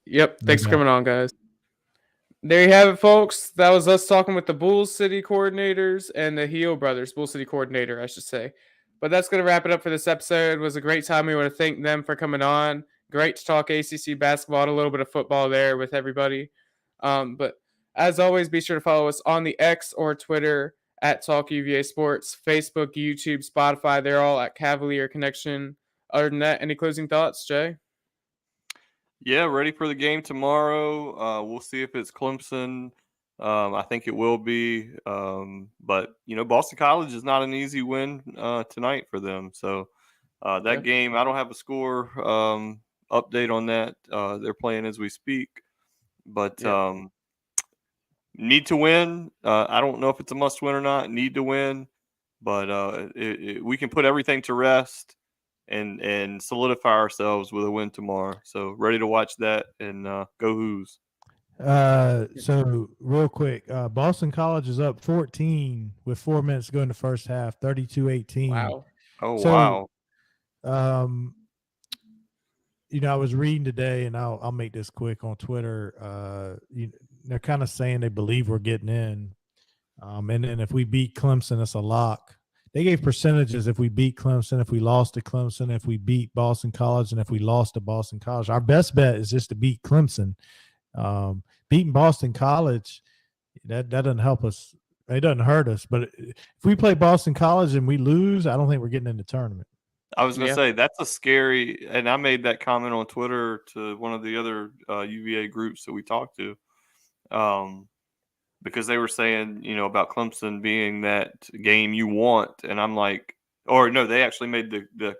Yep. Thanks for coming on, guys. There you have it, folks. That was us talking with the Bull City coordinators and the Heel Brothers, Bull City coordinator, I should say. But that's going to wrap it up for this episode. It was a great time. We want to thank them for coming on. Great to talk ACC basketball and a little bit of football there with everybody. But as always, be sure to follow us on the X or Twitter at Talk UVA Sports, Facebook, YouTube, Spotify. They're all at Cavalier Connection. Other than that, any closing thoughts, Jay? Yeah, ready for the game tomorrow. We'll see if it's Clemson. I think it will be. But, Boston College is not an easy win tonight for them. So that game, I don't have a score update on that. They're playing as we speak. But need to win. I don't know if it's a must win or not. Need to win. But we can put everything to rest and solidify ourselves with a win tomorrow. So ready to watch that and go Hoos. So real quick, Boston College is up 14 with 4 minutes to go in the first half, 32-18. Wow. Oh, so, wow. I was reading today, and I'll make this quick on Twitter. They're kind of saying they believe we're getting in. And if we beat Clemson, it's a lock. They gave percentages if we beat Clemson, if we lost to Clemson, if we beat Boston College, and if we lost to Boston College. Our best bet is just to beat Clemson. Beating Boston College, that doesn't help us. It doesn't hurt us. But if we play Boston College and we lose, I don't think we're getting in the tournament. I was going to say, that's a scary – and I made that comment on Twitter to one of the other UVA groups that we talked to. Because they were saying, about Clemson being that game you want. And I'm like, or no, they actually made the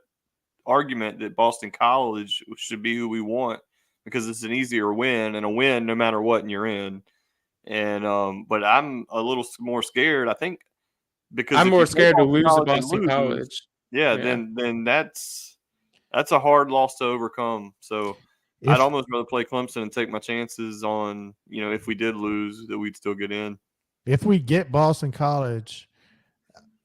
argument that Boston College should be who we want because it's an easier win and a win no matter what and you're in. And, but I'm a little more scared, I think, because I'm more scared to lose to Boston College. Yeah, then that's a hard loss to overcome. So I'd almost rather play Clemson and take my chances on, if we did lose, that we'd still get in. If we get Boston College,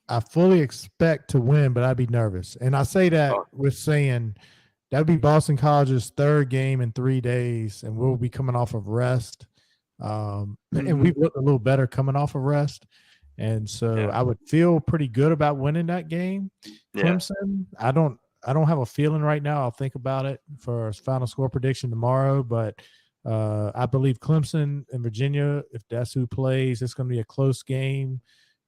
I fully expect to win, but I'd be nervous. And I say that with saying that would be Boston College's third game in 3 days, and we'll be coming off of rest. And we looked a little better coming off of rest. And so I would feel pretty good about winning that game. Clemson, I don't have a feeling right now. I'll think about it for a final score prediction tomorrow, but I believe Clemson and Virginia, if that's who plays, it's going to be a close game,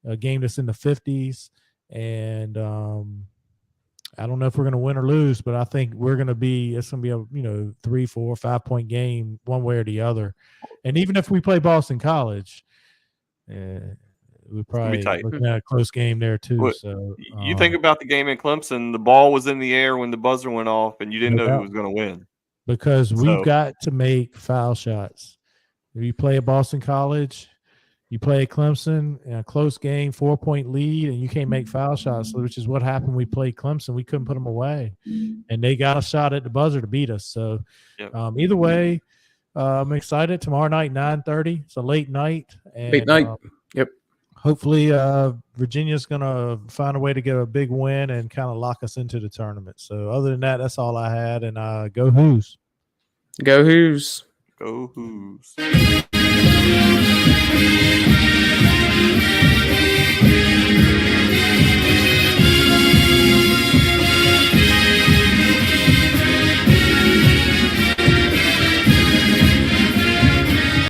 a game that's in the 50s. And I don't know if we're going to win or lose, but I think it's going to be a 3, 4, 5 point game one way or the other. And even if we play Boston College, we probably looking at a close game there too. Well, so you think about the game in Clemson, the ball was in the air when the buzzer went off, and you didn't know who was going to win. Because we've got to make foul shots. If you play at Boston College, you play at Clemson in a close game, 4-point lead, and you can't make foul shots, which is what happened when we played Clemson. We couldn't put them away, and they got a shot at the buzzer to beat us. So either way, I'm excited. Tomorrow night, 9:30. It's a late night. And, late night. Yep. Hopefully, Virginia's going to find a way to get a big win and kind of lock us into the tournament. So other than that, that's all I had. And go Hoos. Go Hoos. Go Hoos.